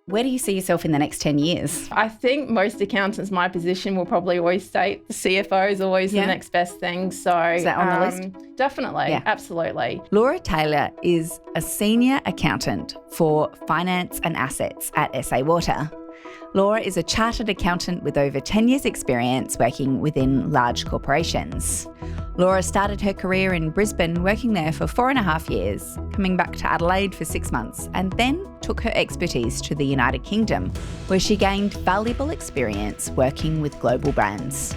Where do you see yourself in the next 10 years? I think most accountants, my position will probably always state the CFO is always the next best thing. So is that on the list? Definitely, absolutely. Laura Taylor is a senior accountant for finance and assets at SA Water. Laura is a chartered accountant with over 10 years' experience working within large corporations. Laura started her career in Brisbane, working there for 4.5 years, coming back to Adelaide for 6 months, and then took her expertise to the United Kingdom, where she gained valuable experience working with global brands.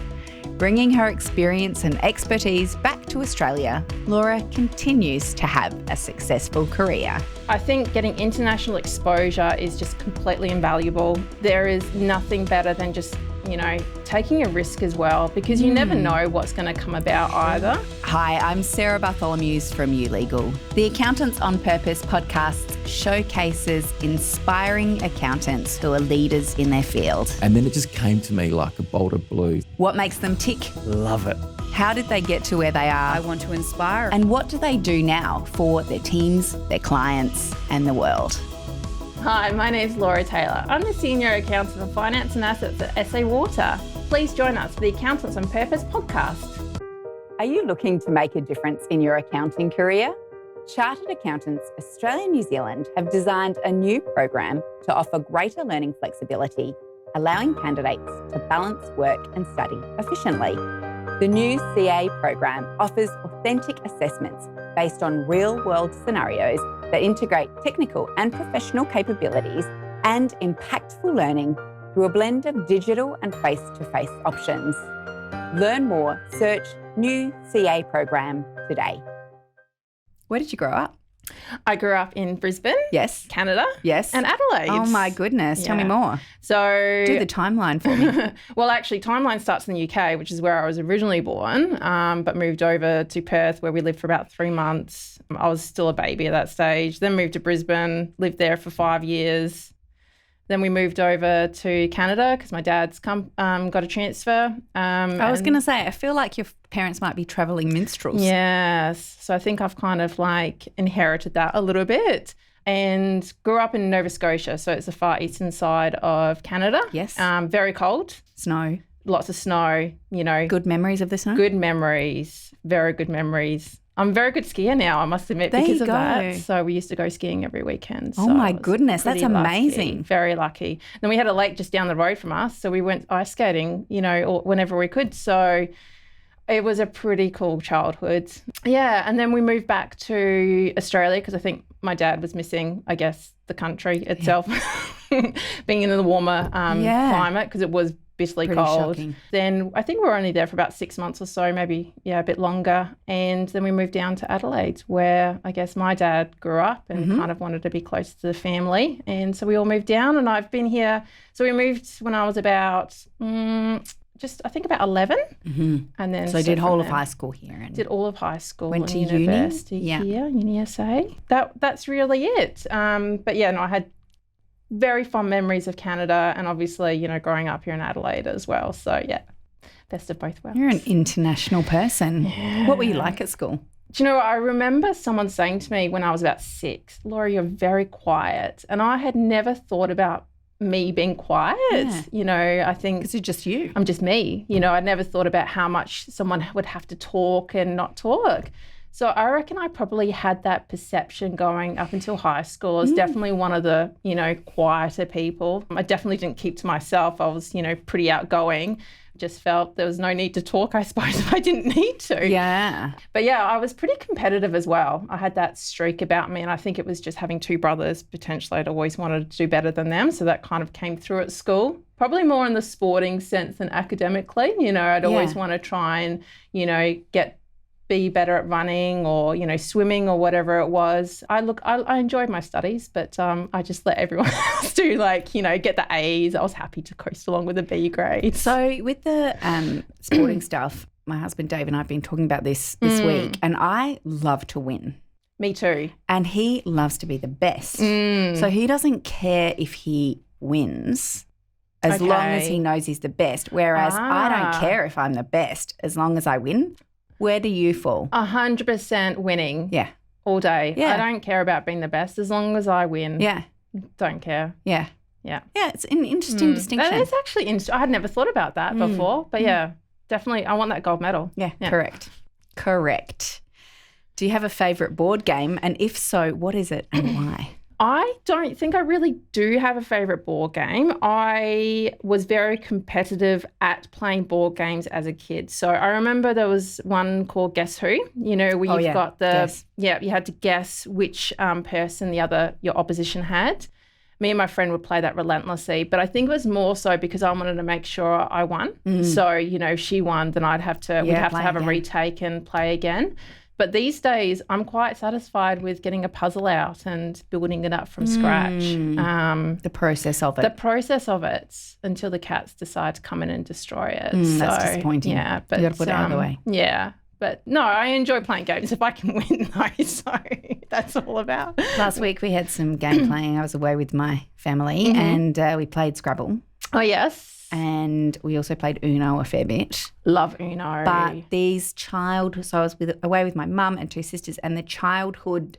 Bringing her experience and expertise back to Australia, Laura continues to have a successful career. I think getting international exposure is just completely invaluable. There is nothing better than just, taking a risk as well, because you never know what's going to come about either. Hi, I'm Sarah Bartholomew's from YouLegal. The Accountants on Purpose podcast showcases inspiring accountants who are leaders in their field. And then it just came to me like a bolt of blue. What makes them tick? Love it. How did they get to where they are? I want to inspire. And what do they do now for their teams, their clients, and the world? Hi, my name's Laura Taylor. I'm the Senior Accountant for Finance and Assets at SA Water. Please join us for the Accountants on Purpose podcast. Are you looking to make a difference in your accounting career? Chartered Accountants Australia and New Zealand have designed a new program to offer greater learning flexibility, allowing candidates to balance work and study efficiently. The new CA program offers authentic assessments based on real-world scenarios that integrate technical and professional capabilities and impactful learning through a blend of digital and face-to-face options. Learn more, search New CA program today. Where did you grow up? I grew up in Brisbane, Yes. Canada, Yes. and Adelaide. Oh my goodness. Tell me Yeah. more. So Do the timeline for me. well, actually, timeline starts in the UK, which is where I was originally born, but moved over to Perth, where we lived for about 3 months. I was still a baby at that stage. Then moved to Brisbane, lived there for 5 years. Then we moved over to Canada because my dad's got a transfer. I was going to say, I feel like your parents might be travelling minstrels. Yes. So I think I've kind of inherited that a little bit. And grew up in Nova Scotia, so it's the far eastern side of Canada. Yes. Very cold. Snow. Lots of snow, Good memories of the snow? Good memories, very good memories. I'm a very good skier now, I must admit, There because you of go. that. So we used to go skiing every weekend. Oh so my I was goodness, that's pretty lucky, amazing. very lucky. Then we had a lake just down the road from us, so we went ice skating, whenever we could. So it was a pretty cool childhood. Yeah, and then we moved back to Australia because I think my dad was missing, I guess, the country itself, being in the warmer climate because it was bitterly Pretty cold. shocking. Then I think we were only there for about 6 months or so, maybe, a bit longer. And then we moved down to Adelaide where I guess my dad grew up and kind of wanted to be close to the family. And so we all moved down and I've been here. So we moved when I was about about 11. And then So I did from whole of there- high school here. And did all of high school Went and to uni? university Yeah. here, Uni SA. That's really it. But yeah, no, I had very fond memories of Canada and obviously, growing up here in Adelaide as well. So yeah, best of both worlds. You're an international person. What were you like at school? Do you know what? I remember someone saying to me when I was about 6, Laura, you're very quiet. And I had never thought about me being quiet. I think Because you're just you. I'm just me. I never thought about how much someone would have to talk and not talk. So I reckon I probably had that perception going up until high school. I was definitely one of the, quieter people. I definitely didn't keep to myself. I was, pretty outgoing. Just felt there was no need to talk, I suppose, if I didn't need to. Yeah. But yeah, I was pretty competitive as well. I had that streak about me, and I think it was just having 2 brothers. Potentially, I'd always wanted to do better than them, so that kind of came through at school. Probably more in the sporting sense than academically. I'd always want to try and, be better at running or, swimming or whatever it was. I enjoyed my studies, but I just let everyone else do get the A's. I was happy to coast along with a B grade. So with the sporting stuff, my husband Dave and I have been talking about this week, and I love to win. Me too. And he loves to be the best. So he doesn't care if he wins as long as he knows he's the best, whereas I don't care if I'm the best as long as I win. Where do you fall? 100% winning. Yeah. All day. Yeah. I don't care about being the best as long as I win. Yeah. Don't care. Yeah. Yeah. Yeah, it's an interesting distinction. That is actually interesting. I had never thought about that before, but yeah, definitely I want that gold medal. Yeah, correct. Do you have a favourite board game? And if so, what is it and why? I don't think I really do have a favourite board game. I was very competitive at playing board games as a kid. So I remember there was one called Guess Who, where you've got you had to guess which person your opposition had. Me and my friend would play that relentlessly, but I think it was more so because I wanted to make sure I won. So, if she won, then we'd have to have a retake and play again. But these days, I'm quite satisfied with getting a puzzle out and building it up from scratch. The process of it. Until the cats decide to come in and destroy it. That's disappointing. Yeah, but you got to put it out of the way. Yeah. But no, I enjoy playing games if I can win though, so that's all about. Last week we had some game playing. I was away with my family and we played Scrabble. Oh, yes. And we also played Uno a fair bit. Love Uno. But so I was away with my mum and two sisters, and the childhood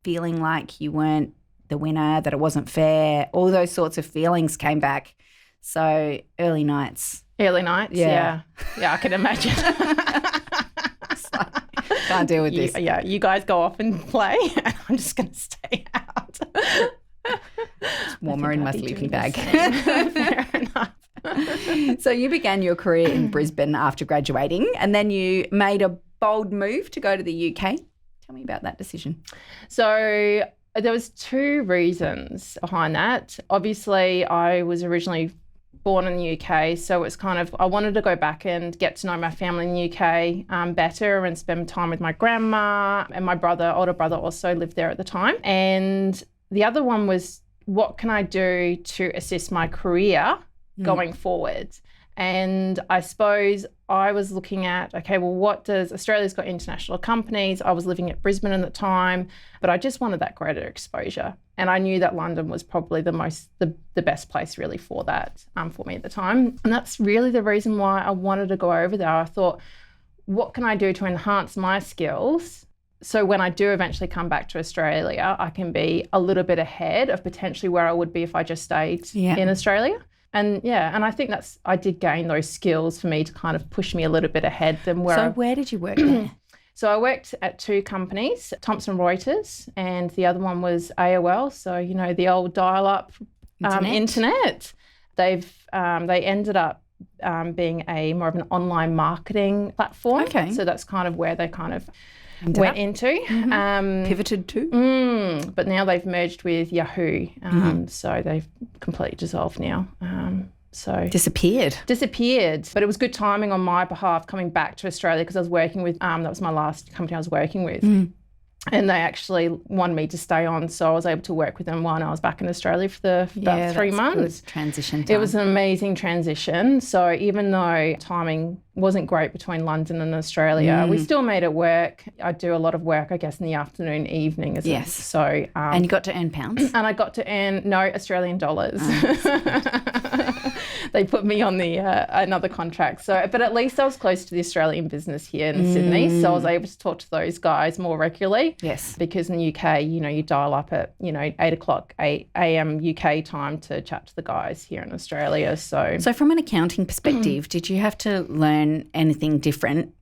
feeling like you weren't the winner, that it wasn't fair, all those sorts of feelings came back. So early nights. Yeah. Yeah, I can imagine. Can't deal with this. Yeah, you guys go off and play and I'm just going to stay out. It's warmer in my sleeping bag. Fair enough. So you began your career in Brisbane after graduating, and then you made a bold move to go to the UK. Tell me about that decision. So there was two reasons behind that. Obviously, I was originally born in the UK, so it's kind of, I wanted to go back and get to know my family in the UK better and spend time with my grandma, and my older brother also lived there at the time. And the other one was, what can I do to assist my career going forward? And I suppose I was looking at, okay, well, Australia's got international companies. I was living at Brisbane at the time, but I just wanted that greater exposure. And I knew that London was probably the best place really for that for me at the time. And that's really the reason why I wanted to go over there. I thought, what can I do to enhance my skills so when I do eventually come back to Australia, I can be a little bit ahead of potentially where I would be if I just stayed in Australia. And I think I did gain those skills for me to kind of push me a little bit ahead than where. So where did you work there? So I worked at two companies, Thomson Reuters, and the other one was AOL. So, the old dial-up internet. They ended up being more of an online marketing platform. Okay. So that's kind of where they kind of went into. Pivoted to. But now they've merged with Yahoo. So they've completely dissolved now. Disappeared. But it was good timing on my behalf coming back to Australia because I was working with, that was my last company I was working with. And they actually wanted me to stay on, so I was able to work with them while I was back in Australia for about 3 months. Good transition time. It was an amazing transition. So even though timing wasn't great between London and Australia, we still made it work. I do a lot of work, I guess, in the afternoon, evening. Yes. So and you got to earn pounds? And I got to earn, Australian dollars. They put me on the another contract. So, but at least I was close to the Australian business here in Sydney, so I was able to talk to those guys more regularly. Yes. Because in the UK, you dial up at 8 a.m. UK time to chat to the guys here in Australia. So from an accounting perspective, did you have to learn anything different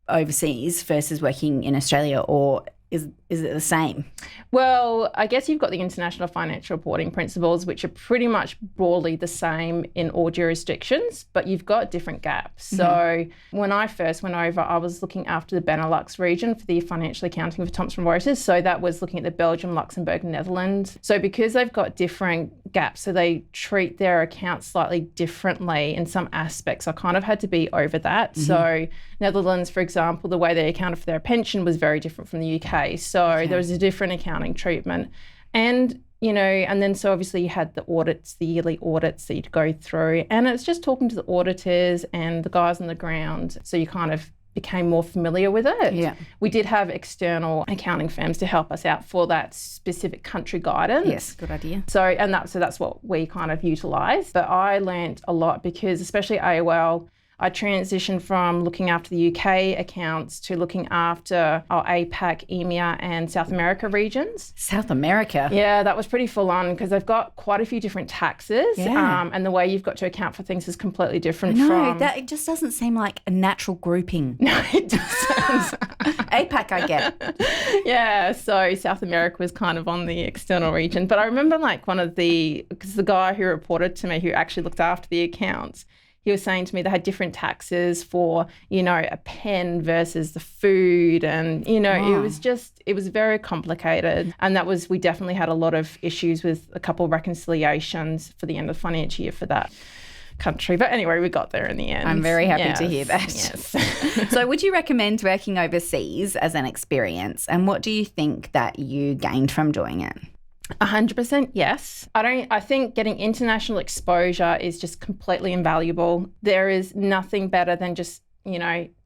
overseas versus working in Australia, or is it the same? Well, I guess you've got the international financial reporting principles, which are pretty much broadly the same in all jurisdictions, but you've got different gaps. So when I first went over, I was looking after the Benelux region for the financial accounting for Thomson Reuters. So that was looking at the Belgium, Luxembourg, and Netherlands. So because they've got different gaps, so they treat their accounts slightly differently in some aspects, I kind of had to be over that. So Netherlands, for example, the way they accounted for their pension was very different from the UK. So there was a different accounting treatment. And, and then so obviously you had the audits, the yearly audits that you'd go through. And it's just talking to the auditors and the guys on the ground. So you kind of became more familiar with it. Yeah. We did have external accounting firms to help us out for that specific country guidance. Yes, good idea. So that's what we kind of utilised. But I learnt a lot because especially AOL, I transitioned from looking after the UK accounts to looking after our APAC, EMEA and South America regions. South America? Yeah, that was pretty full on because they've got quite a few different taxes and the way you've got to account for things is completely different that it just doesn't seem like a natural grouping. No, it doesn't. APAC, I get. Yeah, so South America was kind of on the external region. But I remember like because the guy who reported to me who actually looked after the accounts, he was saying to me they had different taxes for, a pen versus the food. And, it was very complicated. And we definitely had a lot of issues with a couple of reconciliations for the end of the financial year for that country. But anyway, we got there in the end. I'm very happy to hear that. Yes. So would you recommend working overseas as an experience? And what do you think that you gained from doing it? 100% yes. I think getting international exposure is just completely invaluable. There is nothing better than just,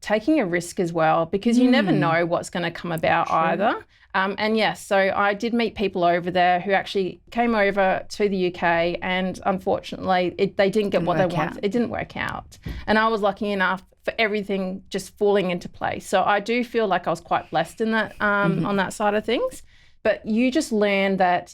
taking a risk as well, because you never know what's going to come about either. And yes, so I did meet people over there who actually came over to the UK and unfortunately they didn't get what they wanted. It didn't work out. And I was lucky enough for everything just falling into place. So I do feel like I was quite blessed in that on that side of things. But you just learn that,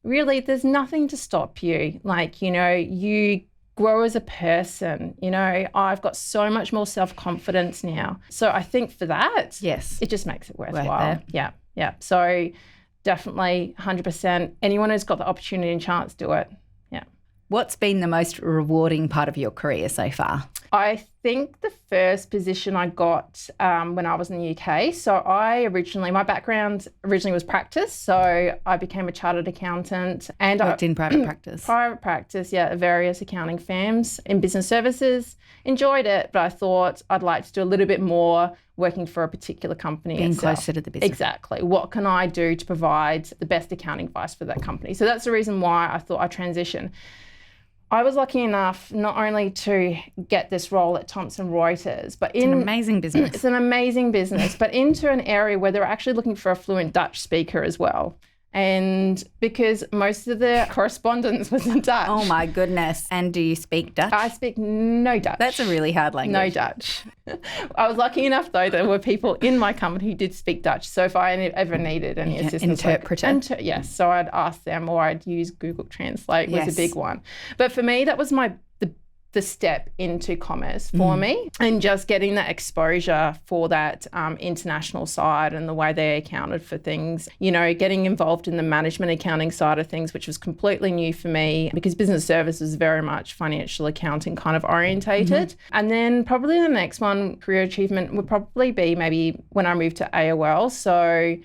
really there's nothing to stop you. Like, you grow as a person. I've got so much more self-confidence now. So I think for that, yes, it just makes it worthwhile. Yeah. So definitely 100%. Anyone who's got the opportunity and chance, do it. Yeah. What's been the most rewarding part of your career so far? I think the first position I got when I was in the UK. So my background originally was practice. So I became a chartered accountant and worked in private practice. Private practice, yeah, at various accounting firms in business services. Enjoyed it, but I thought I'd like to do a little bit more working for a particular company. Being closer to the business. Exactly. What can I do to provide the best accounting advice for that company? So that's the reason why I thought I'd transition. I was lucky enough not only to get this role at Thomson Reuters, but it's an amazing business. It's an amazing business, but into an area where they're actually looking for a fluent Dutch speaker as well. And because most of the correspondence was in Dutch. Oh my goodness. And do you speak Dutch? I speak no Dutch. That's a really hard language. No Dutch. I was lucky enough though, there were people in my company who did speak Dutch. So if I ever needed any assistance. Interpreter. Yes. So I'd ask them or I'd use Google Translate was a big one. But for me, that was the step into commerce for me, and just getting that exposure for that international side and the way they accounted for things, getting involved in the management accounting side of things, which was completely new for me because business services is very much financial accounting kind of orientated. And then probably the next one, career achievement, would probably be maybe when I moved to AOL. So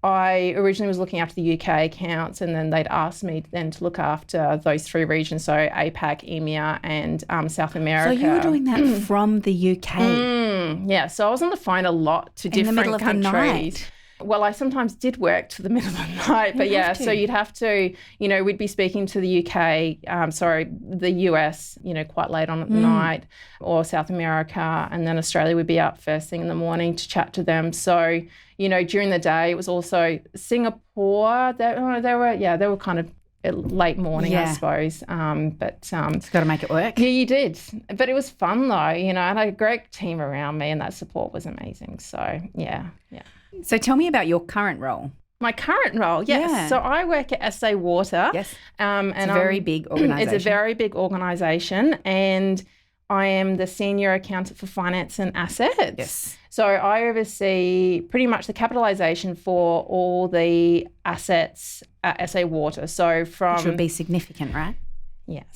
I originally was looking after the UK accounts, and then they'd asked me then to look after those three regions, so APAC, EMEA and South America. So you were doing that from the UK? Yeah, so I was on the phone a lot to different countries. In the middle of the night? Well, I sometimes did work to the middle of the night, but yeah, so you'd have to, we'd be speaking to the the US, quite late on at night, or South America, and then Australia would be up first thing in the morning to chat to them. So, during the day, it was also Singapore. They were kind of late morning, I suppose. But it's got to make it work. Yeah, you did. But it was fun though, I had a great team around me and that support was amazing. So, yeah. So tell me about your current role. My current role, yes. Yeah. So I work at SA Water. Yes. And it's a very big organisation. It's a very big organisation, and I am the senior accountant for finance and assets. Yes. So I oversee pretty much the capitalisation for all the assets at SA Water. So which would be significant, right? Yes.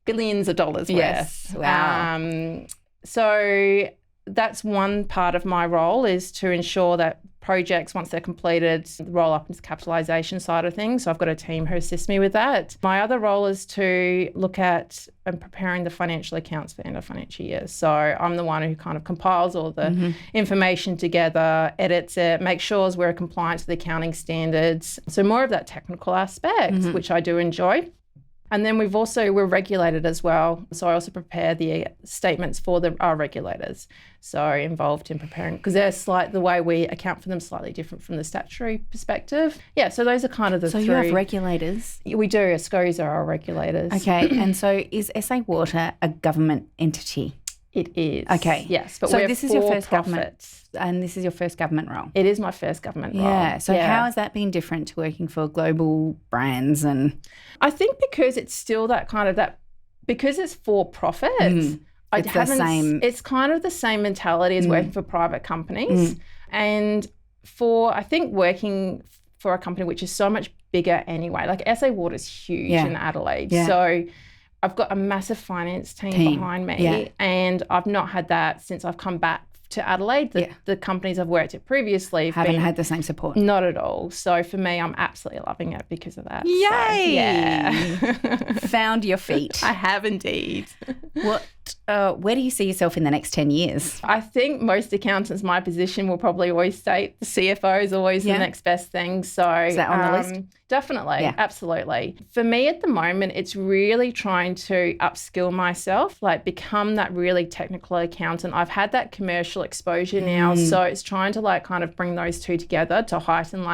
Billions of dollars worth. Yes. Wow. So that's one part of my role, is to ensure that projects, once they're completed, roll up into the capitalisation side of things. So I've got a team who assists me with that. My other role is to look at and preparing the financial accounts for the end of financial year. So I'm the one who kind of compiles all the information together, edits it, makes sure we're compliant to the accounting standards. So more of that technical aspect, which I do enjoy. And then we're regulated as well. So I also prepare the statements for our regulators. So involved in preparing, because the way we account for them slightly different from the statutory perspective. Yeah, so those are kind of the three. So you have regulators? We do. SCOs are our regulators. Okay, and so is SA Water a government entity? It is. Okay. Yes, but so we're this is your first for-profit. government, and this is your first government role? It is my first government role. Yeah, so how has that been different to working for global brands? And I think because it's still that kind of because it's for profit, it's kind of the same mentality as working for private companies. And I think working for a company which is so much bigger anyway, like SA Water is huge in Adelaide. Yeah. So I've got a massive finance team behind me, and I've not had that since I've come back to Adelaide. The companies I've worked at previously haven't had the same support. Not at all. So for me, I'm absolutely loving it because of that. Yay! So, yeah. Found your feet. I have indeed. Where do you see yourself in the next 10 years? I think most accountants, my position will probably always state the CFO is always the next best thing. So is that on the list? Definitely. Yeah. Absolutely. For me at the moment, it's really trying to upskill myself, like become that really technical accountant. I've had that commercial exposure now. So it's trying to kind of bring those two together to heighten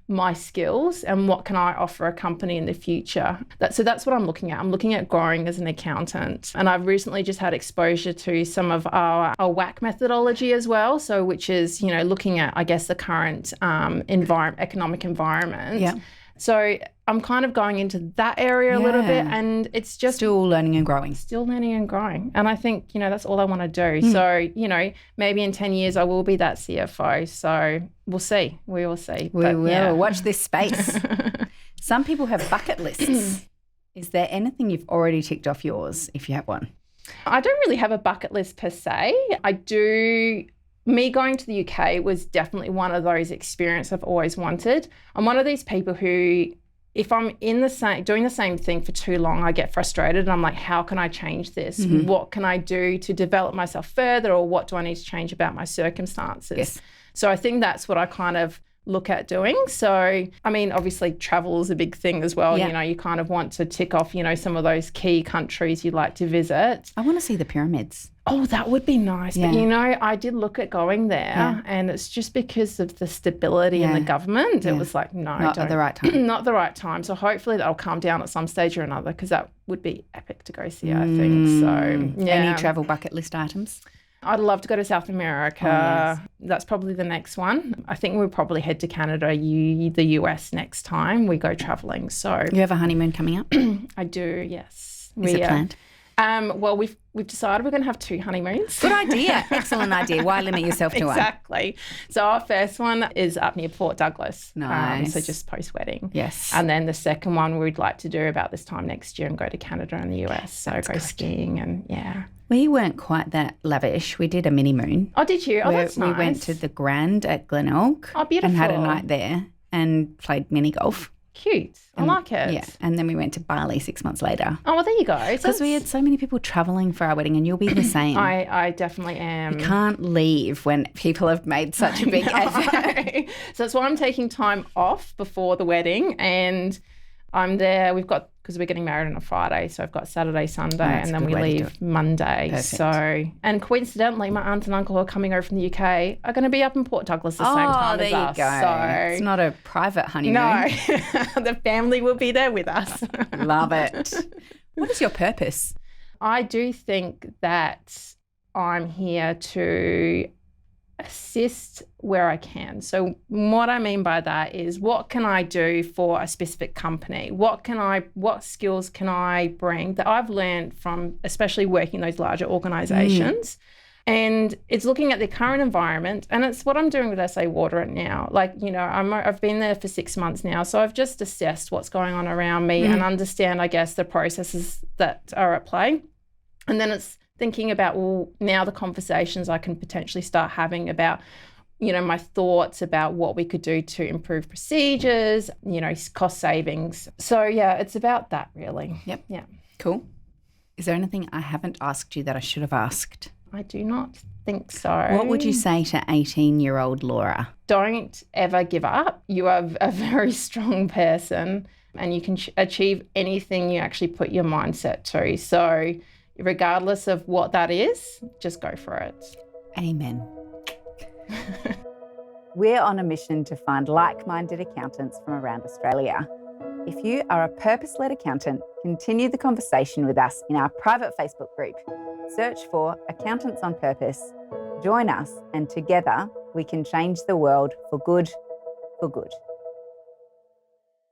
my skills and what can I offer a company in the future. So that's what I'm looking at. I'm looking at growing as an accountant. And I've recently just had exposure to some of our WAC methodology as well. So which is, looking at, I guess, the current economic environment. Yeah. So I'm kind of going into that area a little bit, and it's just still learning and growing. And I think, that's all I want to do. So, maybe in 10 years I will be that CFO. So we'll see. We will see. We will. Yeah. Watch this space. Some people have bucket lists. Is there anything you've already ticked off yours, if you have one? I don't really have a bucket list per se. Me going to the UK was definitely one of those experiences I've always wanted. I'm one of these people who, if I'm doing the same thing for too long, I get frustrated and I'm like, how can I change this? Mm-hmm. What can I do to develop myself further, or what do I need to change about my circumstances? Yes. So I think that's what I kind of look at doing. So, I mean, obviously travel is a big thing as well. Yeah. You kind of want to tick off, some of those key countries you'd like to visit. I want to see the pyramids. Oh, that would be nice. Yeah. But, I did look at going there, and it's just because of the stability in the government. It was like, no, not at the right time. Not the right time. So hopefully that'll calm down at some stage or another, because that would be epic to go see, I think. So, yeah. Any travel bucket list items? I'd love to go to South America. Oh, yes. That's probably the next one. I think we'll probably head to Canada, the US next time we go travelling. So you have a honeymoon coming up? I do, yes. Is it planned? Well, we've decided we're going to have 2 honeymoons. Good idea. Excellent idea. Why limit yourself to one? Exactly. So our first one is up near Port Douglas. Nice. So just post-wedding. Yes. And then the second one we'd like to do about this time next year and go to Canada and the US. So go skiing and We weren't quite that lavish. We did a mini moon. Oh, did you? Oh, that's nice. We went to the Grand at Glenelg. Oh, beautiful. And had a night there and played mini golf. Cute. I like it. Yeah. And then we went to Bali 6 months later. Oh, well, there you go. Because we had so many people travelling for our wedding, and you'll be the same. I definitely am. You can't leave when people have made such a big effort. So that's why I'm taking time off before the wedding, and I'm there. Because we're getting married on a Friday, so I've got Saturday, Sunday, and then we leave Monday. Perfect. So, and coincidentally, my aunt and uncle who are coming over from the UK are going to be up in Port Douglas the same time as us. Oh, there you go. So, it's not a private honeymoon. No, the family will be there with us. Love it. What is your purpose? I do think that I'm here to assist where I can. So what I mean by that is, what can I do for a specific company? What skills can I bring that I've learned from, especially working those larger organizations? And it's looking at the current environment, and it's what I'm doing with SA Water now. I've been there for 6 months now, so I've just assessed what's going on around me and understand, I guess, the processes that are at play. And then it's thinking about, now the conversations I can potentially start having about, my thoughts about what we could do to improve procedures, cost savings. So, yeah, it's about that really. Yep. Yeah. Cool. Is there anything I haven't asked you that I should have asked? I do not think so. What would you say to 18-year-old Laura? Don't ever give up. You are a very strong person and you can achieve anything you actually put your mindset to. So regardless of what that is, just go for it. Amen. We're on a mission to find like-minded accountants from around Australia. If you are a purpose-led accountant, continue the conversation with us in our private Facebook group. Search for Accountants on Purpose. Join us, and together we can change the world for good, for good.